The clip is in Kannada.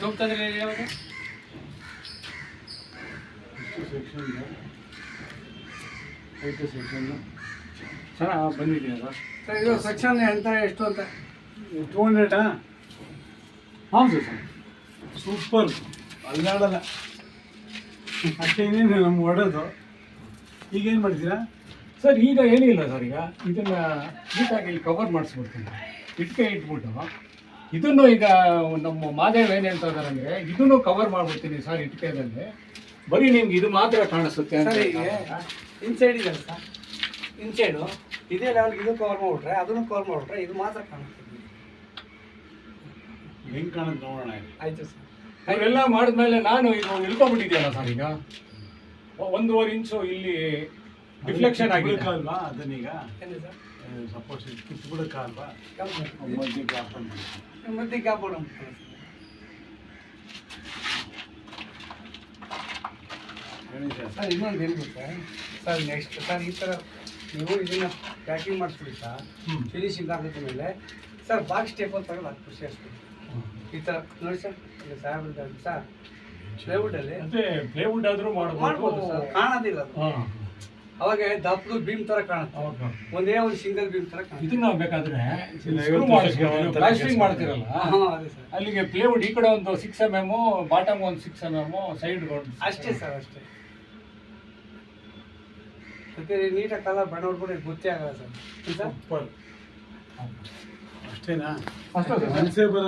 ಟೂಬ್ ತಂದ್ರೆ ಯಾವಾಗ ಸೆಕ್ಷನ್ 8 ಸೆಕ್ಷನ್ ಚೆನ್ನಾಗಿ ಬಂದಿದೆಯಲ್ಲ ಸರ್ ಇದು ಸೆಕ್ಷನ್ ಎಂತ ಎಷ್ಟು ಅಂತ 200 ಹೌದು ಸರ್ ಸೂಪರ್ ಅಲ್ಲಾಡಲ್ಲ ಅಷ್ಟೇ ಇನ್ನೇನು ನಮ್ಗೆ ಹೊಡೋದು ಈಗೇನು ಮಾಡ್ತೀರಾ ಸರ್ ಈಗ ಏನಿಲ್ಲ ಸರ್ ಈಗ ಇದನ್ನ ನೀಟಾಗಿ ಇಲ್ಲಿ ಕವರ್ ಮಾಡಿಸ್ಬಿಡ್ತೀನಿ ಇಟ್ಕೆ ಇಟ್ಬಿಟ್ಟು ಇದನ್ನು ಈಗ ನಮ್ಮ ಮಾದೇವ್ ಏನು ಹೇಳ್ತಾ ಇದ್ದಾರೆ ಅಂದರೆ ಇದನ್ನು ಕವರ್ ಮಾಡಿಬಿಡ್ತೀನಿ ಸರ್ ಇಟ್ಕೆದಲ್ಲಿ ಬರೀ ನಿಮ್ಗೆ ಇದು ಮಾತ್ರ ಕಾಣಿಸುತ್ತೆ ಅಂತ ಇನ್ಸೈಡ್ ಇದೆ ಸರ್ ಇನ್ಸೈಡು ಇದೇ ಲೆವೆಲ್ಗೆ ಇದು ಕವರ್ ಮಾಡಿಬಿಟ್ರೆ ಅದನ್ನು ಕವರ್ ಮಾಡಿಬಿಟ್ರೆ ಇದು ಮಾತ್ರ ಕಾಣುತ್ತೆ ಹೆಂಗೆ ಕಾಣೋದು ನೋಡೋಣ ಆಯಿತು ಸರ್ ಅವರೆಲ್ಲ ಮಾಡಿದ್ಮೇಲೆ ನಾನು ಇದು ಇಳ್ಕೊಬಿಟ್ಟಿದೆಯಲ್ಲ ಸರ್ ಈಗ 1.5 ಇಂಚು ಇಲ್ಲಿ ಡಿಫ್ಲೆಕ್ಷನ್ ಆಗಿದೆ ಅಲ್ವಾ ಅದನ್ನೀಗ ಏನು ಸರ್ ಸಪೋಸ್ ಕಿತ್ಬಿಡಕ್ಕಲ್ವಾ ಯಾವುದು ಮಧ್ಯೆ ಗ್ಯಾಪ್ ಅಂತ ಮತ್ತೆ ಗ್ಯಾಪ್ ಕೊಡೋಣ ಹೇಳಿ ಸರ್ ಸರ್ ಇನ್ನೊಂದು ಏನು ಗೊತ್ತಾ ಸರ್ ನೆಕ್ಸ್ಟ್ ಸರ್ ಈ ಥರ ನೀವು ಇದನ್ನು ಪ್ಯಾಕಿಂಗ್ ಮಾಡಿಸ್ಬಿಡಿ ಸರ್ ಫಿನಿಶಿಂಗ್ ಆಗುತ್ತೆ ಮೇಲೆ ಸರ್ ಬಾಕ್ಸ್ ಟೇಪ್ ಅಂತ ತಗೊಂಡು ಅದು ಖುಷಿ ಅಷ್ಟು ಈ ಥರ ನೋಡಿ ಸರ್ ಈಗ ಸಾಹೇಬ್ರ ಸರ್ ಪ್ಲೇವುಡಲ್ಲಿ ಮತ್ತೆ ಪ್ಲೇವುಡ್ ಆದರೂ ಮಾಡ್ಬೋದು ಸರ್ ಕಾಣೋದಿಲ್ಲ ಅದು ಹಾಂ ಅವಾಗ ದಪ್ಪದು ಬೀಮ್ ಥರ ಕಾಣುತ್ತೆ ಹೌದು ಒಂದೇ ಒಂದು ಸಿಂಗಲ್ ಬೀಮ್ ಥರ ಕಾಣುತ್ತೆ ಇದನ್ನ ಬೇಕಾದ್ರೆ ಐವತ್ತು ಪ್ಲಾಸ್ಟಿಂಗ್ ಮಾಡ್ತಿರಲ್ಲ ಹಾಂ ಅದೇ ಸರ್ ಅಲ್ಲಿಗೆ ಪ್ಲೇವುಡ್ ಈ ಕಡೆ ಒಂದು 6 mm ಬಾಟಮ್ ಒಂದು 6 mm ಸೈಡ್ ಅಷ್ಟೇ ಸರ್ ಅಷ್ಟೇ ಮತ್ತೆ ನೀಟಾಗಿ ಕಲರ್ ಬಣ್ಣ ಹೊಡ್ಬಿಟ್ಟು ಗೊತ್ತೇ ಆಗಲ್ಲ ಸರ್ ಸರ್ ಸೂಪರ್ ಅಷ್ಟೇನಾ ಅಷ್ಟೇ ಸರ್. ಮನಸ್ಸೇ ಬರ